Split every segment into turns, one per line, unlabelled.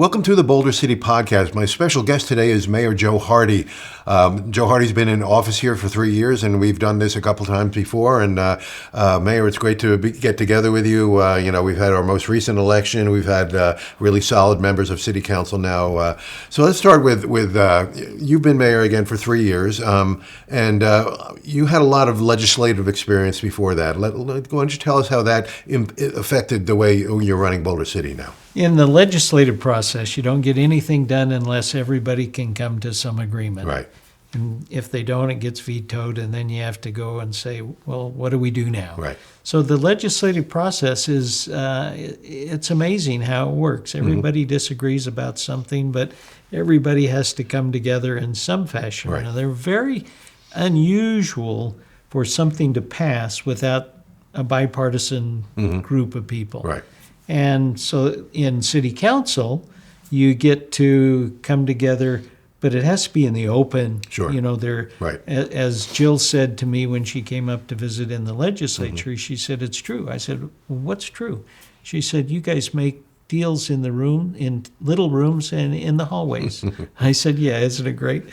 Welcome to the Boulder City Podcast. My special guest today is Mayor Joe Hardy. Joe Hardy's been in office here for 3 years, and we've done this a couple times before. And Mayor, it's great to get together with you. We've had our most recent election. We've had really solid members of City Council now. So let's start with you've been mayor again for 3 years, and you had a lot of legislative experience before that. Why don't you tell us how that affected the way you're running Boulder City now?
In the legislative process, you don't get anything done unless everybody can come to some agreement.
Right.
And if they don't, it gets vetoed, and then you have to go and say, well, what do we do now?
Right.
So the legislative process is, it's amazing how it works. Everybody disagrees about something, but everybody has to come together in some fashion.
Right.
Now, they're very unusual for something to pass without a bipartisan group of people.
Right.
And so in city council, you get to come together, but it has to be in the open.
Sure. Right.
As Jill said to me when she came up to visit in the legislature, she said, it's true. I said, well, what's true? She said, you guys make deals in the room, in little rooms and in the hallways. I said, yeah, isn't it great?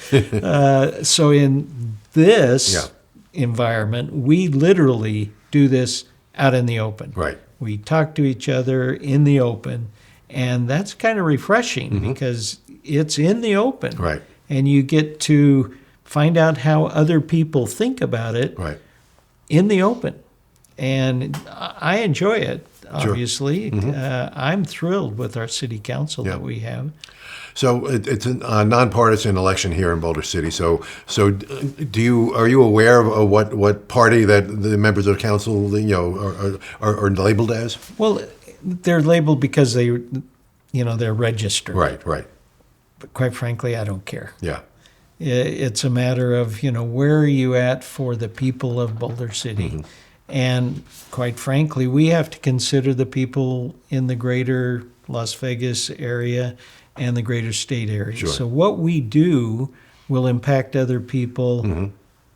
So in this environment, we literally do this out in the open.
Right.
We talk to each other in the open, and that's kind of refreshing because it's in the open.
Right.
And you get to find out how other people think about it in the open. And I enjoy it, obviously.
Sure.
I'm thrilled with our city council that we have.
So it's a nonpartisan election here in Boulder City. So are you aware of what party that the members of council are labeled as?
Well, they're labeled because they're registered.
Right.
But quite frankly, I don't care.
Yeah.
It's a matter of where are you at for the people of Boulder City, and quite frankly, we have to consider the people in the greater Las Vegas area and the greater state area.
Sure.
So what we do will impact other people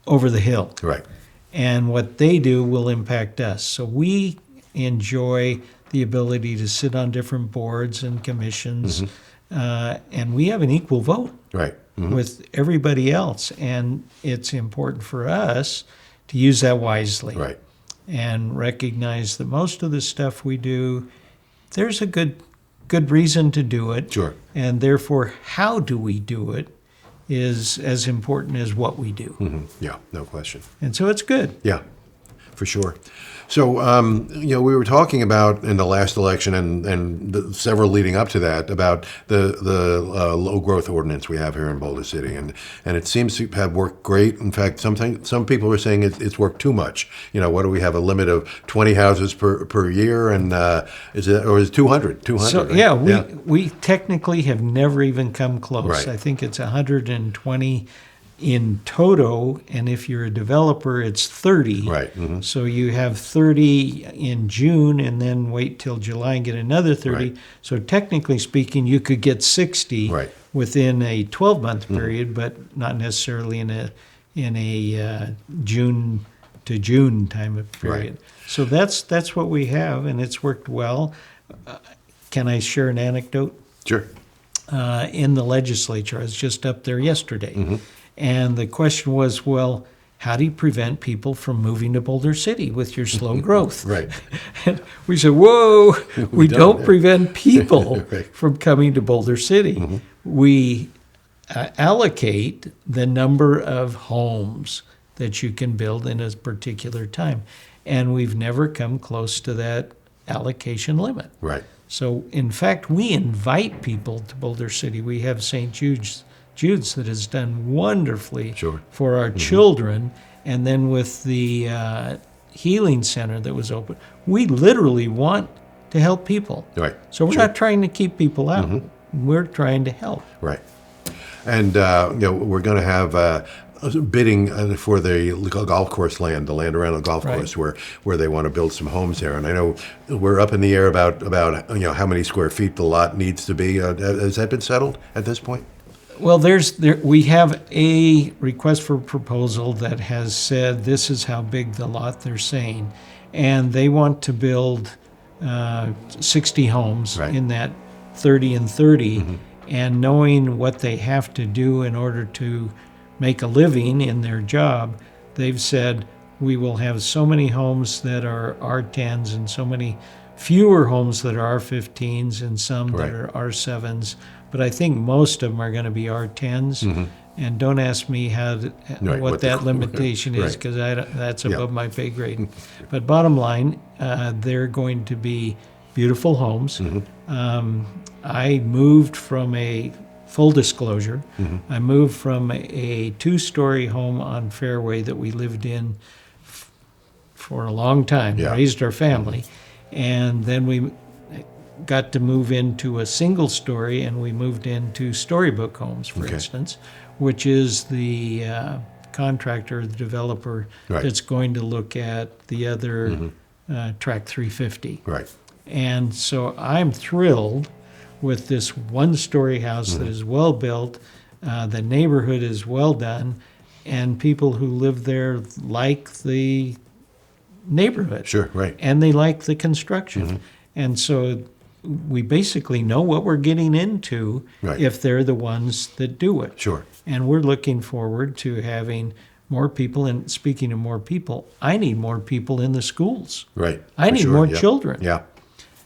over the hill.
Right.
And what they do will impact us. So we enjoy the ability to sit on different boards and commissions, and we have an equal vote with everybody else. And it's important for us to use that wisely and recognize that most of the stuff we do, there's a good reason to do it.
Sure.
And therefore, how do we do it is as important as what we do.
Yeah, no question.
And so it's good.
Yeah, for sure. So, we were talking about in the last election and the several leading up to that about the low growth ordinance we have here in Boulder City, and it seems to have worked great. In fact, some people are saying it's worked too much. What do we have, a limit of 20 houses per year, and is it 200? 200.
So
right?
we technically have never even come close.
Right.
I think it's 120 in toto, and if you're a developer, it's 30.
Right.
So you have 30 in June, and then wait till July and get another 30.
Right.
So technically speaking, you could get 60 within a 12-month period, but not necessarily in a June to June time of period.
Right.
So that's what we have, and it's worked well. Can I share an anecdote?
Sure.
In the legislature, I was just up there yesterday. And the question was, well, how do you prevent people from moving to Boulder City with your slow growth?
Right.
And we said, whoa, we don't prevent people
Right.
from coming to Boulder City. We allocate the number of homes that you can build in a particular time. And we've never come close to that allocation limit.
Right.
So, in fact, we invite people to Boulder City. We have St. Jude's that has done wonderfully for our children. And then with the healing center that was open, we literally want to help people.
Right.
So we're not trying to keep people out. We're trying to help.
Right. And, we're going to have bidding for the golf course land, the land around the golf course where they want to build some homes there. And I know we're up in the air about how many square feet the lot needs to be. Has that been settled at this point?
Well, we have a request for proposal that has said this is how big the lot they're saying, and they want to build 60 homes in that 30 and 30, and knowing what they have to do in order to make a living in their job, they've said, we will have so many homes that are R10s and so many fewer homes that are R15s and some that are R7s. But I think most of them are going to be R10s. And don't ask me what that limitation is, because that's above my pay grade. But bottom line, they're going to be beautiful homes. I moved from full disclosure, I moved from a 2-story home on Fairway that we lived in for a long time, raised our family, and then we got to move into a single story, and we moved into Storybook Homes, for instance, which is the contractor, the developer that's going to look at the other Track 350. And so I'm thrilled with this 1-story house that is well built, the neighborhood is well done, and people who live there like the neighborhood. And they like the construction. And so we basically know what we're getting into if they're the ones that do it. And we're looking forward to having more people. And speaking of more people, I need more people in the schools. I need more children.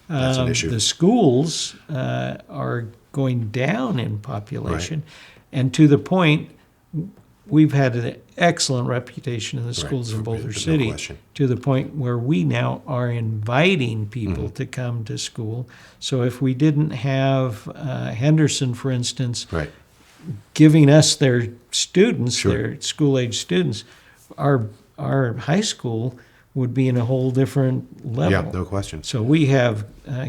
That's an issue.
The schools are going down in population, and to the point, we've had an excellent reputation in the schools in Boulder City, to the point where we now are inviting people to come to school. So if we didn't have Henderson, for instance, giving us their students, their school-age students, our high school would be in a whole different level.
No question.
So we have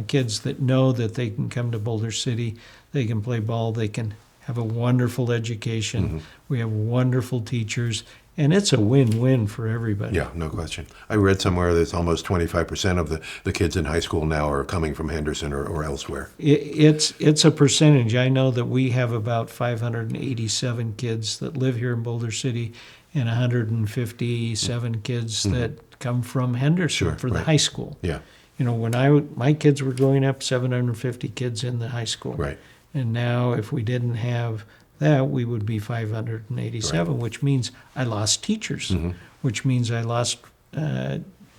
kids that know that they can come to Boulder City, they can play ball, they can have a wonderful education. We have wonderful teachers, and it's a win-win for everybody.
No question. I read somewhere that almost 25% of the kids in high school now are coming from Henderson or elsewhere.
It's a percentage. I know that we have about 587 kids that live here in Boulder City, and 157 kids that come from Henderson for the high school. You know, when my kids were growing up, 750 kids in the high school. And now if we didn't have that, we would be 587, which means I lost teachers, which means I lost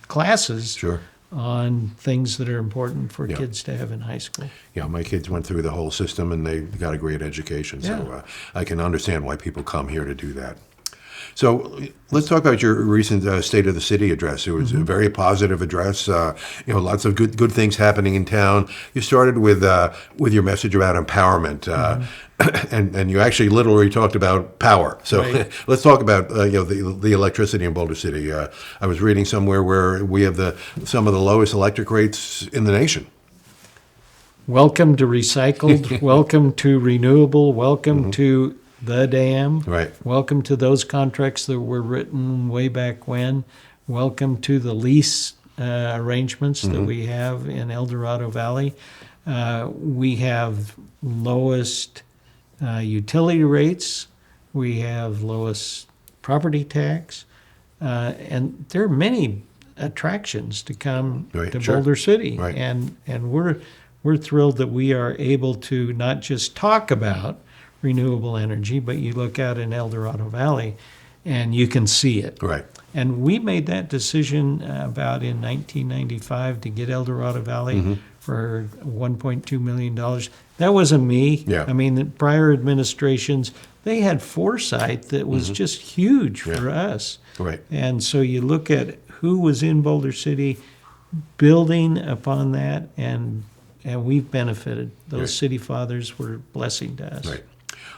classes on things that are important for kids to have in high school.
My kids went through the whole system, and they got a great education. So I can understand why people come here to do that. So let's talk about your recent State of the City address. It was a very positive address. Lots of good things happening in town. You started with your message about empowerment, and you actually literally talked about power. So let's talk about the electricity in Boulder City. I was reading somewhere where we have some of the lowest electric rates in the nation.
Welcome to recycled. Welcome to renewable. Welcome to the dam. Welcome to those contracts that were written way back when. Welcome to the lease arrangements that we have in El Dorado Valley. We have lowest utility rates. We have lowest property tax. And there are many attractions to come to Boulder City. And we're thrilled that we are able to not just talk about renewable energy, but you look out in El Dorado Valley and you can see it. And we made that decision about in 1995 to get El Dorado Valley for $1.2 million. That wasn't me. I mean, the prior administrations, they had foresight that was just huge for us. And so you look at who was in Boulder City building upon that, and we've benefited. Those city fathers were a blessing to us.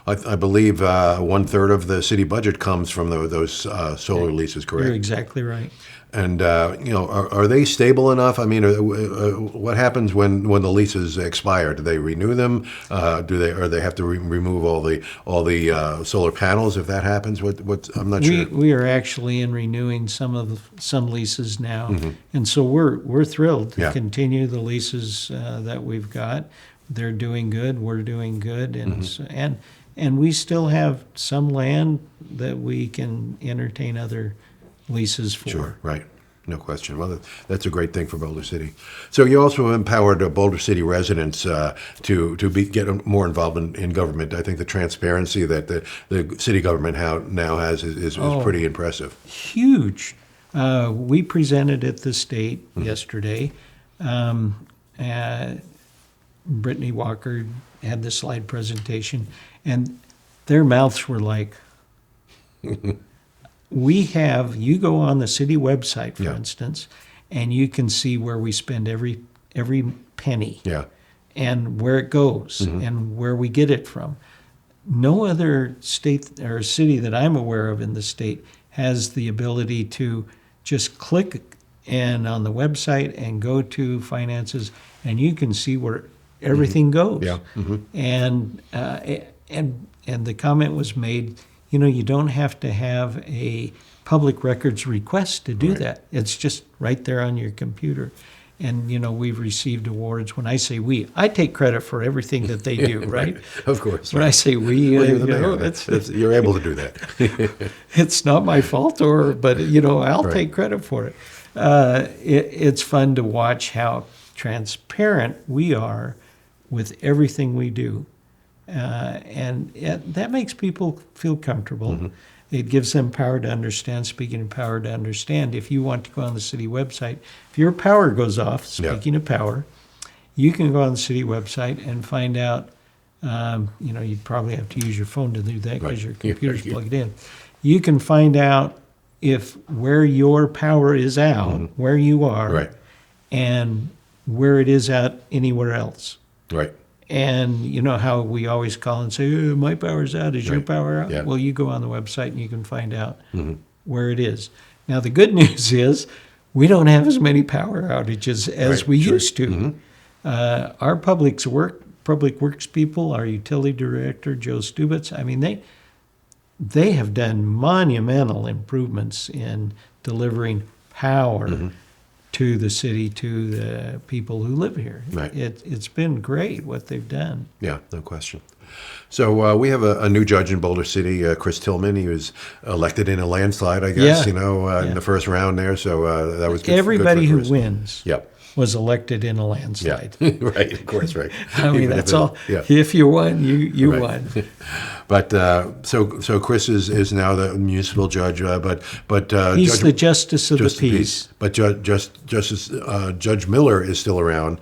I believe 1/3 of the city budget comes from those solar leases, correct?
You're exactly right.
And are they stable enough? I mean, what happens when the leases expire? Do they renew them? Or they have to remove all the solar panels if that happens? I'm not sure.
We are actually renewing some leases now, and so we're thrilled to continue the leases that we've got. They're doing good. We're doing good, and we still have some land that we can entertain other leases for.
No question. Well, that's a great thing for Boulder City. So you also empowered Boulder City residents get more involved in government. I think the transparency that the city government now has is pretty impressive.
Huge. We presented at the state yesterday. Brittany Walker had the slide presentation, and their mouths were like, you go on the city website, for instance, and you can see where we spend every penny and where it goes and where we get it from. No other state or city that I'm aware of in the state has the ability to just click and on the website and go to finances, and you can see where everything goes.
Yeah.
And the comment was made, you don't have to have a public records request to do that. It's just right there on your computer. And, we've received awards. When I say we, I take credit for everything that they do, right?
Of course.
When I say we,
Well, you're the mayor. You're able to do that.
It's not my fault, but I'll take credit for it. It's fun to watch how transparent we are with everything we do. And that makes people feel comfortable. It gives them power to understand. Speaking of power to understand, if you want to go on the city website, if your power goes off, speaking of power, you can go on the city website and find out, you'd probably have to use your phone to do that because your computer's plugged in. You can find out where your power is out, where you are, and where it is out anywhere else.
Right.
And you know how we always call and say, my power's out, is your power out?
Yeah.
Well, you go on the website and you can find out where it is. Now, the good news is we don't have as many power outages as we used to. Our public works people, our utility director, Joe Stubitz, they have done monumental improvements in delivering power to the city, to the people who live here.
Right.
It's been great what they've done.
Yeah, no question. So we have a new judge in Boulder City, Chris Tillman. He was elected in a landslide, I guess, in the first round there. So that was good.
Everybody
good for
who
Chris.
Wins was elected in a landslide.
Yeah, right, of course, right.
That's all. Yeah. If you won, you won.
But so Chris is now the municipal judge, but
he's the justice of the peace.
But Judge Miller is still around,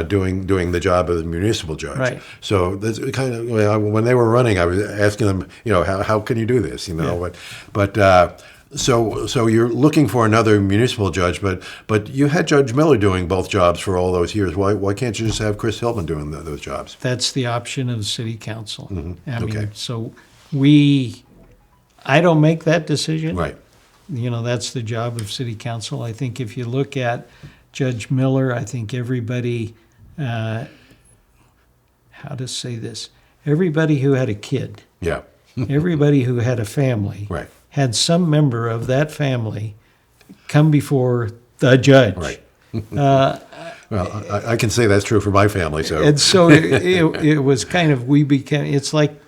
doing the job of the municipal judge.
Right.
So that's kind of when they were running, I was asking them, how can you do this, So you're looking for another municipal judge, but you had Judge Miller doing both jobs for all those years. Why can't you just have Chris Tillman doing those jobs?
That's the option of city council. So I don't make that decision.
Right.
That's the job of city council. I think if you look at Judge Miller, I think everybody, how to say this, everybody who had a kid, everybody who had a family, had some member of that family come before the judge.
Right. Well, I can say that's true for my family. So
and so it was kind of it's like,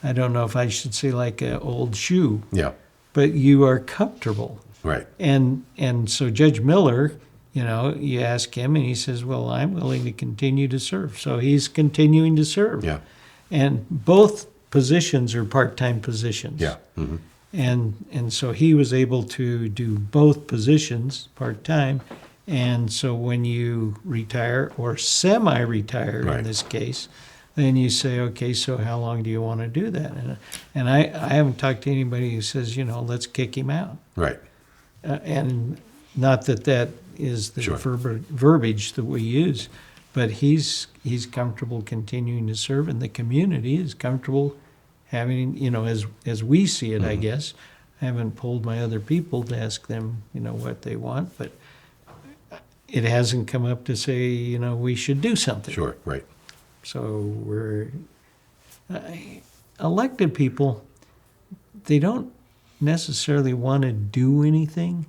I don't know if I should say like an old shoe.
Yeah.
But you are comfortable.
Right.
And so Judge Miller, you ask him and he says, well, I'm willing to continue to serve. So he's continuing to serve.
Yeah.
And both positions are part-time positions.
Yeah.
And so he was able to do both positions part-time. And so when you retire or semi-retire in this case, then you say, okay, so how long do you want to do that? And I haven't talked to anybody who says, let's kick him out.
Right.
And not that is the verbiage that we use, but he's comfortable continuing to serve, and the community is comfortable having, as we see it, I guess. I haven't polled my other people to ask them, what they want, but it hasn't come up to say, we should do something.
Sure, right.
So we're elected people, they don't necessarily want to do anything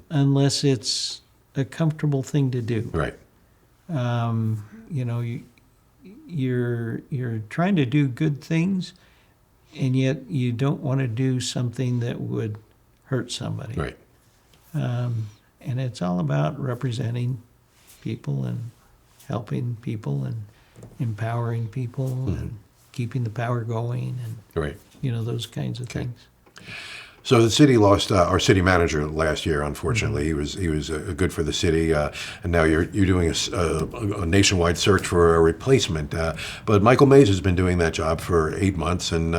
unless it's a comfortable thing to do.
Right.
You're trying to do good things, and yet you don't want to do something that would hurt somebody.
Right.
And it's all about representing people and helping people and empowering people and keeping the power going and,
Right.
those kinds of things.
So the city lost our city manager last year. Unfortunately, he was good for the city, and now you're doing a nationwide search for a replacement. But Michael Mays has been doing that job for 8 months and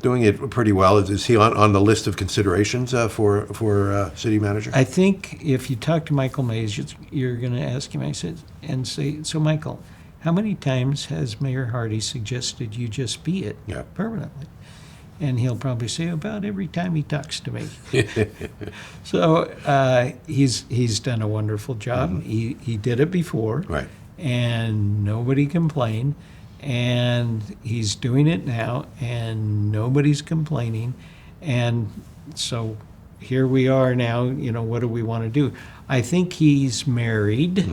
doing it pretty well. Is he on the list of considerations for city manager?
I think if you talk to Michael Mays, you're going to ask him. I said, and say, so Michael, how many times has Mayor Hardy suggested you just be it permanently? And he'll probably say about every time he talks to me. So he's done a wonderful job. He did it before,
Right.
and nobody complained. And he's doing it now, and nobody's complaining. And so here we are now. What do we want to do? I think he's married,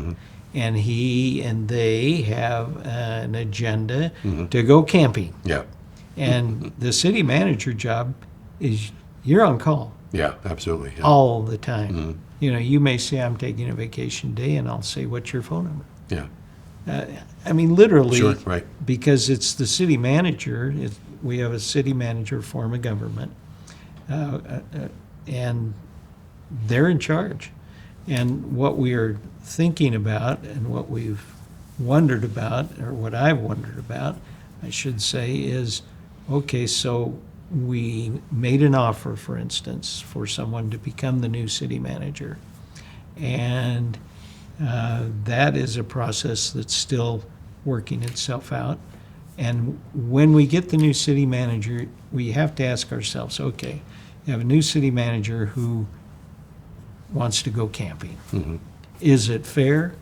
and he and they have an agenda to go camping.
Yeah.
And the city manager job is you're on call
Yeah. Absolutely. Yeah.
all the time. You may say I'm taking a vacation day, and I'll say, "What's your phone number?"
Yeah.
I mean, literally,
Sure. Right.
because it's the city manager. We have a city manager form of government, and they're in charge. And what we are thinking about, and what we've wondered about, or what I've wondered about, I should say, is, okay, so we made an offer, for instance, for someone to become the new city manager. And that is a process that's still working itself out. And when we get the new city manager, we have to ask ourselves, okay, you have a new city manager who wants to go camping. Is it fair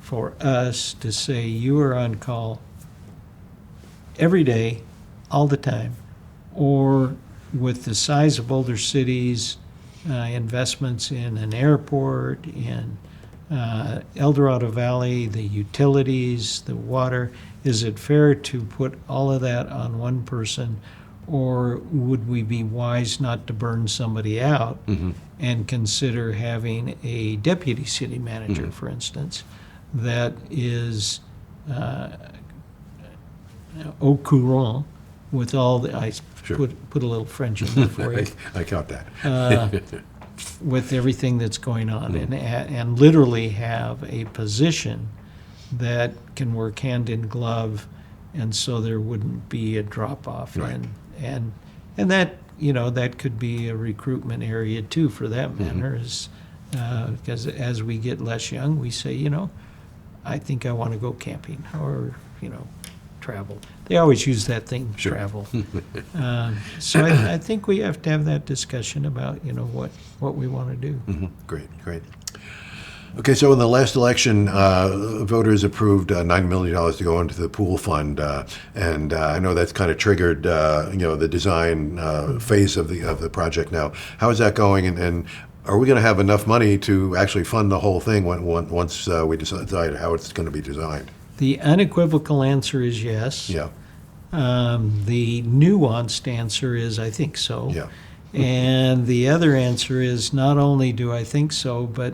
for us to say you are on call every day, all the time? Or with the size of Boulder City's investments in an airport, in El Dorado Valley, the utilities, the water, is it fair to put all of that on one person? Or would we be wise not to burn somebody out and consider having a deputy city manager, for instance, that is au courant with all the, I put a little French in there for you,
I caught that.
with everything that's going on, and literally have a position that can work hand in glove, and so there wouldn't be a drop off.
Right.
And that, that could be a recruitment area too, for that matter, is because as we get less young, we say, I think I want to go camping, or travel. They always use that thing, travel. So I think we have to have that discussion about what we want to do.
Great. Okay, so in the last election, voters approved $9 million to go into the pool fund, and I know that's kind of triggered the design phase of the project now. How is that going, and are we going to have enough money to actually fund the whole thing once we decide how it's going to be designed?
The unequivocal answer is yes.
Yeah.
The nuanced answer is I think so.
Yeah.
And the other answer is not only do I think so, but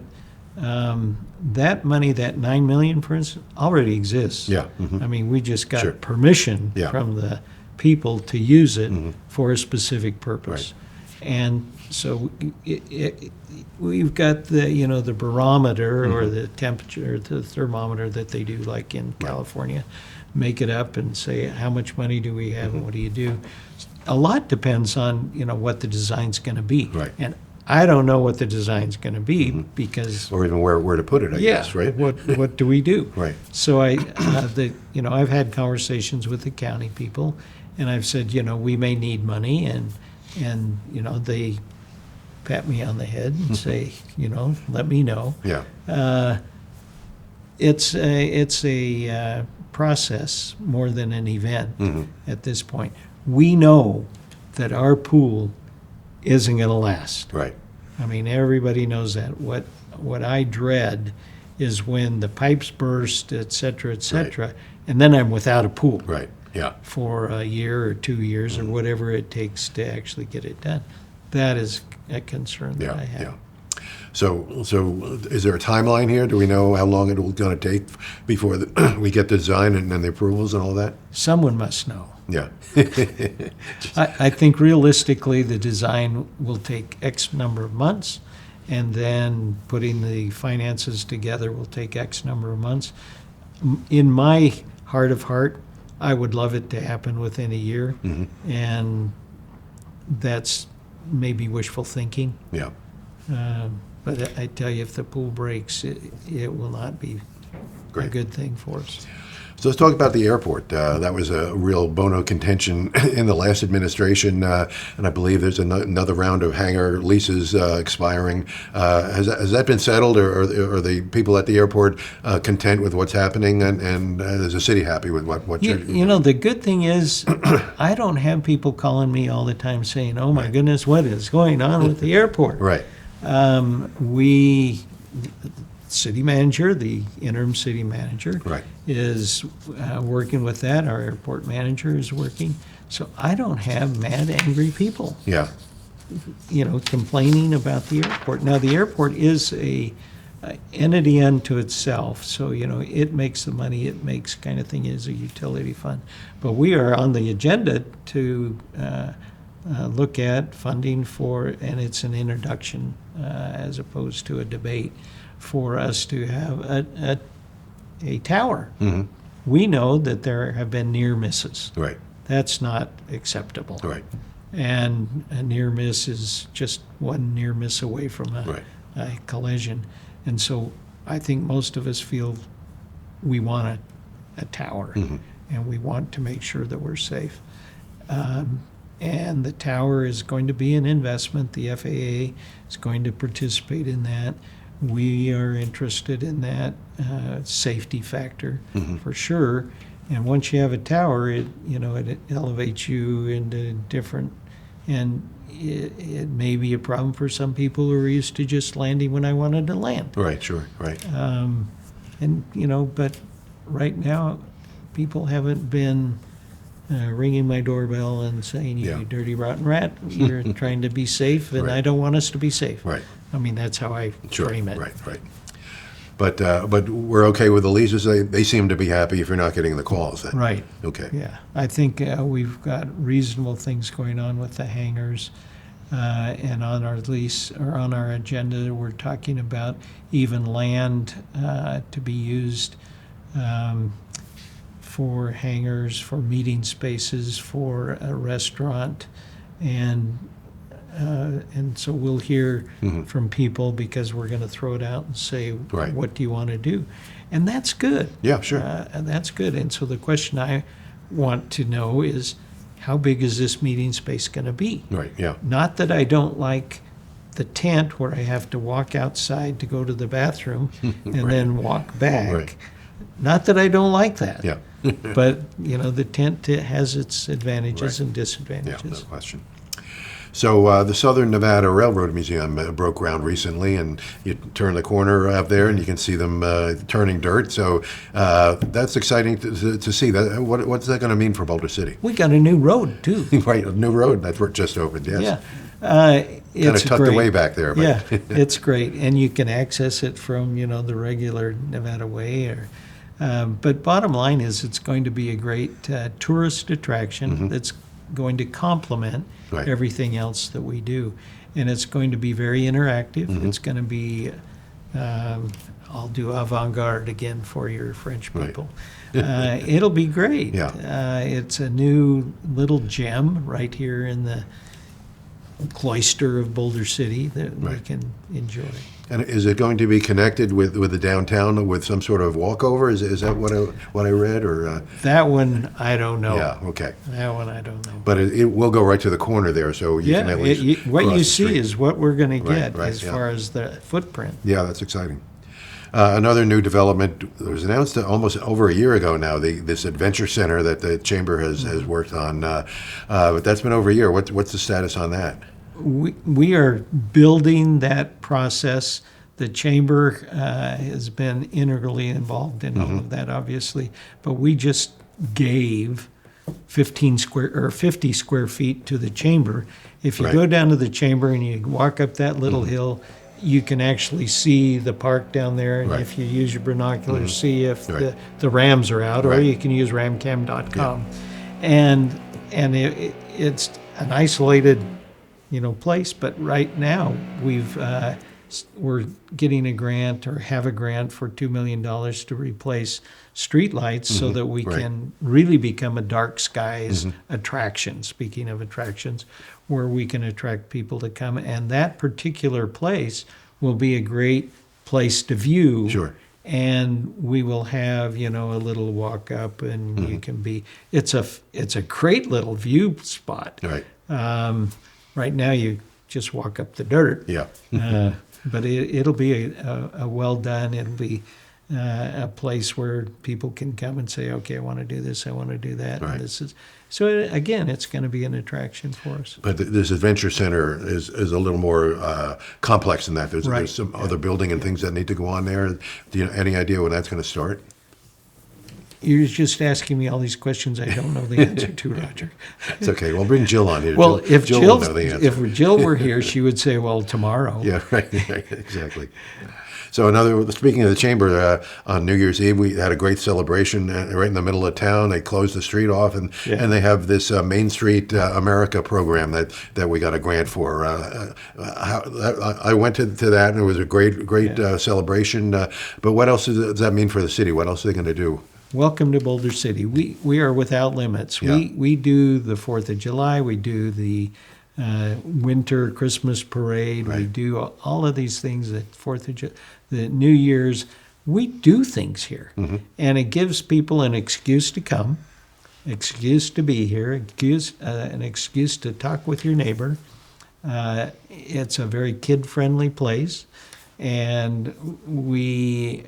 that money, that $9 million, for instance, already exists.
Yeah.
I mean, we just got permission from the people to use it for a specific purpose.
Right.
And so we've got the barometer or the temperature, the thermometer that they do like in California, make it up and say how much money do we have and what do you do. A lot depends on what the design's going to be.
Right.
And I don't know what the design's going to be because,
or even where to put it, I guess, right?
What do we do?
Right.
So I've had conversations with the county people, and I've said, we may need money, and they pat me on the head and say, let me know.
Yeah.
It's a process more than an event at this point. We know that our pool isn't going to last.
Right.
I mean, everybody knows that. What I dread is when the pipes burst, et cetera, and then I'm without a pool.
Right. Yeah.
For a year or 2 years or whatever it takes to actually get it done. That is a concern that I have.
Yeah. So is there a timeline here? Do we know how long it will going to take before we get the design and the approvals and all that?
Someone must know.
Yeah.
I think realistically, the design will take X number of months, and then putting the finances together will take X number of months. In my heart of heart, I would love it to happen within a year, and that's maybe wishful thinking.
Yeah.
But I tell you, if the pool breaks, it will not be
Great.
a good thing for us.
So let's talk about the airport. That was a real bone of contention in the last administration, and I believe there's another round of hangar leases expiring. Has that been settled, or are the people at the airport content with what's happening, and is the city happy with what you're doing?
You know, the good thing is I don't have people calling me all the time saying, oh my goodness, what is going on with the airport?
Right.
City manager, the interim city manager,
Right.
is working with that. Our airport manager is working. So I don't have mad, angry people,
Yeah.
Complaining about the airport. Now, the airport is a entity unto itself. So, it makes the money it makes, kind of thing, is a utility fund. But we are on the agenda to look at funding for, and it's an introduction as opposed to a debate, for us to have a tower. We know that there have been near misses.
Right.
That's not acceptable.
Right.
And a near miss is just one near miss away from a collision. And so I think most of us feel we want a tower, and we want to make sure that we're safe. And the tower is going to be an investment. The FAA is going to participate in that. We are interested in that safety factor for sure. And once you have a tower, it elevates you into different, and it may be a problem for some people who are used to just landing when I wanted to land.
Right. Sure. Right.
But right now, people haven't been ringing my doorbell and saying, you dirty, rotten rat, you're trying to be safe, and I don't want us to be safe.
Right.
I mean, that's how I frame it.
Right. But we're okay with the leases. They seem to be happy if you're not getting the calls. Then.
Right.
Okay.
Yeah. I think we've got reasonable things going on with the hangars. And on our lease, or on our agenda, we're talking about even land to be used for hangars, for meeting spaces, for a restaurant, and so we'll hear from people, because we're going to throw it out and say, what do you want to do? And that's good.
Yeah, sure.
And that's good. And so the question I want to know is, how big is this meeting space going to be?
Right, yeah.
Not that I don't like the tent where I have to walk outside to go to the bathroom and then walk back.
Right.
Not that I don't like that.
Yeah.
But, the tent has its advantages and
Yeah,
disadvantages.
no question. So the Southern Nevada Railroad Museum broke ground recently, and you turn the corner up there and you can see them turning dirt. So that's exciting to see. That what's that going to mean for Boulder City?
We got a new road, too.
Right, a new road that's just opened, yes.
Yeah.
Kind of tucked away back there. But.
Yeah, it's great. And you can access it from, the regular Nevada Way. But bottom line is, it's going to be a great tourist attraction that's going to complement everything else that we do. And it's going to be very interactive. It's going to be, I'll do avant-garde again for your French people. It'll be great.
Yeah.
It's a new little gem right here in the cloister of Boulder City that we can enjoy.
And is it going to be connected with the downtown with some sort of walkover? Is that what I read, or
that one I don't know.
Yeah, okay.
That one I don't know.
But it will go right to the corner there, so you can at least
what
cross
you
the
see
street.
is what we're going to get
right,
far as the footprint.
Yeah, that's exciting. Another new development was announced almost over a year ago now. This adventure center that the chamber has worked on, but that's been over a year. What's the status on that?
We are building that process. The chamber has been integrally involved in all of that, obviously, but we just gave 50 square feet to the chamber. If you go down to the chamber and you walk up that little hill, you can actually see the park down there, and
Right.
if you use your binoculars, see if
Right.
the rams are out, or
Right.
you can use ramcam.com. And it's an isolated, place. But right now we're getting a grant, or have a grant for $2 million to replace streetlights, so that we
Right.
can really become a dark skies attraction. Speaking of attractions, where we can attract people to come, and that particular place will be a great place to view.
Sure.
And we will have, a little walk up, and you can be. It's a great little view spot.
Right.
Right now, you just walk up the dirt.
Yeah.
But it'll be a well done. It'll be a place where people can come and say, okay, I want to do this, I want to do that.
Right.
And this is so. Again, it's going to be an attraction for us.
But this adventure center is a little more complex than that. There's,
Right.
there's some other building and things that need to go on there. Do you any idea when that's going to start?
You're just asking me all these questions I don't know the answer to, Roger.
It's okay. We'll bring Jill on here.
Well, if
Jill will know the answer.
if Jill were here, she would say, "Well, tomorrow."
Yeah, right, exactly. So speaking of the chamber, on New Year's Eve, we had a great celebration right in the middle of town. They closed the street off, and they have this Main Street America program that we got a grant for. I went to that, and it was a great celebration. But what else does that mean for the city? What else are they going to do?
Welcome to Boulder City. We are without limits.
Yeah.
We do the 4th of July. We do the winter Christmas parade. We
Right.
do all of these things at 4th of July, the New Year's. We do things here. And it gives people an excuse to come, excuse to be here, an excuse to talk with your neighbor. It's a very kid-friendly place. And we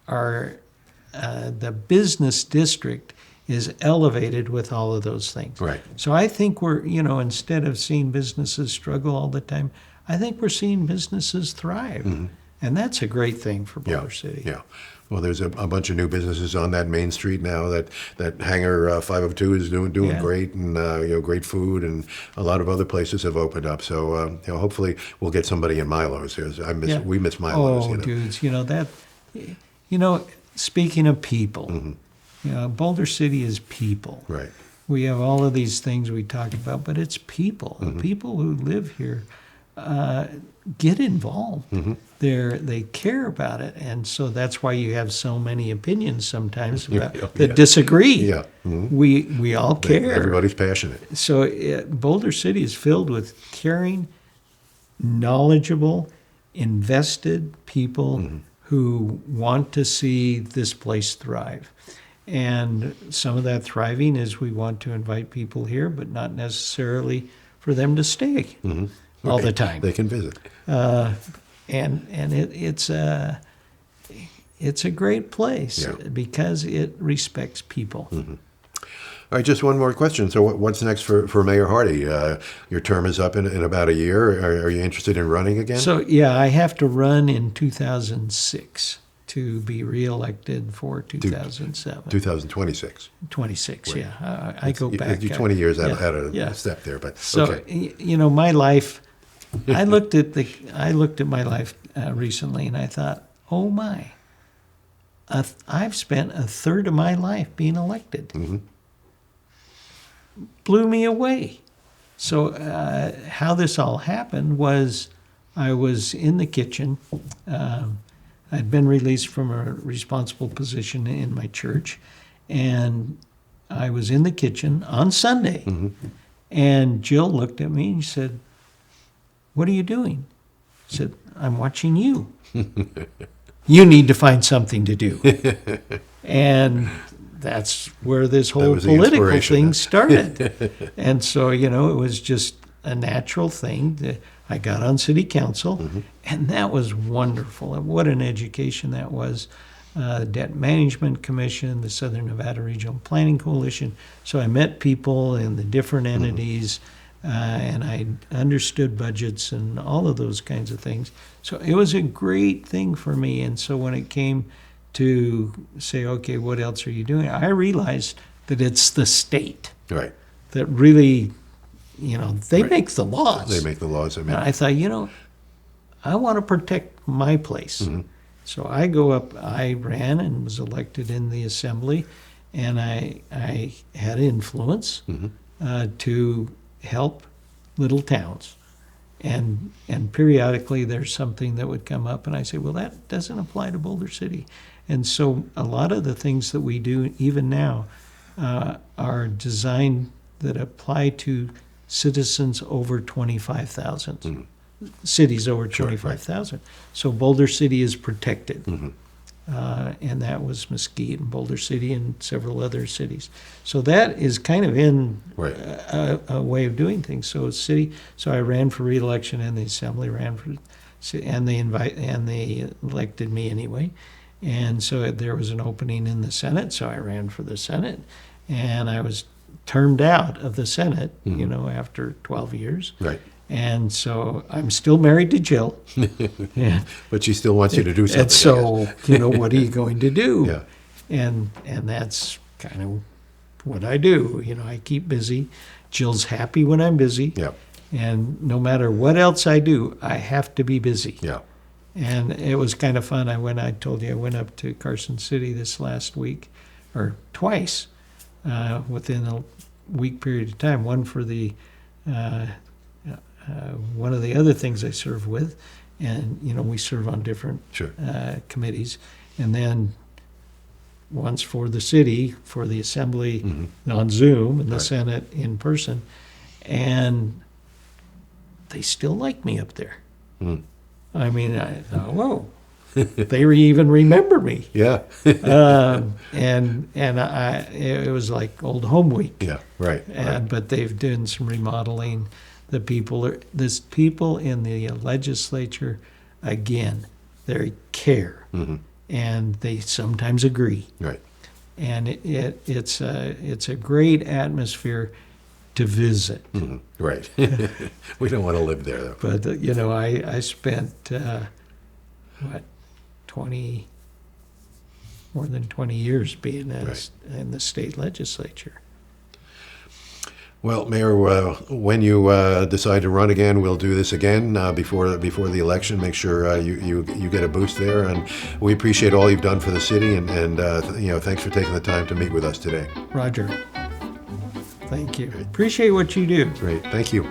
are... the business district is elevated with all of those things.
Right.
So I think we're, instead of seeing businesses struggle all the time, I think we're seeing businesses thrive. And that's a great thing for Boulder City.
Yeah. Well, there's a bunch of new businesses on that Main Street now. That Hangar 502 is doing
Yeah.
great, and great food, and a lot of other places have opened up. So hopefully we'll get somebody in Milo's. We miss Milo's.
Oh, dudes, speaking of people, Boulder City is people.
Right.
We have all of these things we talk about, but it's people. The people who live here get involved. They care about it, and so that's why you have so many opinions sometimes that disagree.
Yeah.
We all care.
Everybody's passionate.
So Boulder City is filled with caring, knowledgeable, invested people who want to see this place thrive. And some of that thriving is we want to invite people here, but not necessarily for them to stay all the time.
They can visit.
And it's a great place because it respects people.
All right, just one more question. So what's next for Mayor Hardy? Your term is up in about a year. Are you interested in running again?
So, I have to run in 2006 to be reelected for 2007.
2026.
26, right. I go back.
You're 20 years out of step there, but
so,
okay.
My life, I looked at my life recently, and I thought, oh my, I've spent a third of my life being elected. Blew me away. So how this all happened was I was in the kitchen. I'd been released from a responsible position in my church, and I was in the kitchen on Sunday. And Jill looked at me and said, "What are you doing?" I said, "I'm watching you. You need to find something to do." And that's where this whole political thing started. And so, it was just a natural thing. I got on city council, and that was wonderful. And what an education that was. Debt Management Commission, the Southern Nevada Regional Planning Coalition. So I met people in the different entities, and I understood budgets and all of those kinds of things. So it was a great thing for me. And so when it came to say, okay, what else are you doing? I realized that it's the state that really, they make the laws.
They make the laws.
And I thought, I want to protect my place. So I go up, I ran and was elected in the assembly, and I had influence to help little towns. And periodically there's something that would come up, and I say, well, that doesn't apply to Boulder City. And so a lot of the things that we do, even now, are designed that apply to citizens over 25,000, cities over 25,000. So Boulder City is protected. And that was Mesquite and Boulder City and several other cities. So that is kind of in a way of doing things. So I ran for re-election, and the assembly ran for, and they elected me anyway. And so there was an opening in the Senate, so I ran for the Senate, and I was termed out of the Senate, after 12 years.
Right.
And so I'm still married to Jill. Yeah.
But she still wants you to do something.
And so, what are you going to do?
Yeah.
And that's kind of what I do. I keep busy. Jill's happy when I'm busy.
Yeah.
And no matter what else I do, I have to be busy.
Yeah.
And it was kind of fun. I told you I went up to Carson City this last week, or twice, within a week period of time. One for the one of the other things I serve with, and we serve on different committees, and then once for the city, for the assembly on Zoom, and the Senate in person, and they still like me up there. I mean, I thought, whoa, they even remember me.
Yeah.
And it was like old home week.
Yeah. Right.
But they've done some remodeling. There's people in the legislature, again, they care, and they sometimes agree.
Right.
And it's a great atmosphere to visit.
Right. We don't want to live there, though.
But I spent more than 20 years being in the state legislature.
Well, Mayor, when you decide to run again, we'll do this again before the election. Make sure you get a boost there, and we appreciate all you've done for the city, and thanks for taking the time to meet with us today.
Roger, thank you. Appreciate what you do.
Great, thank you.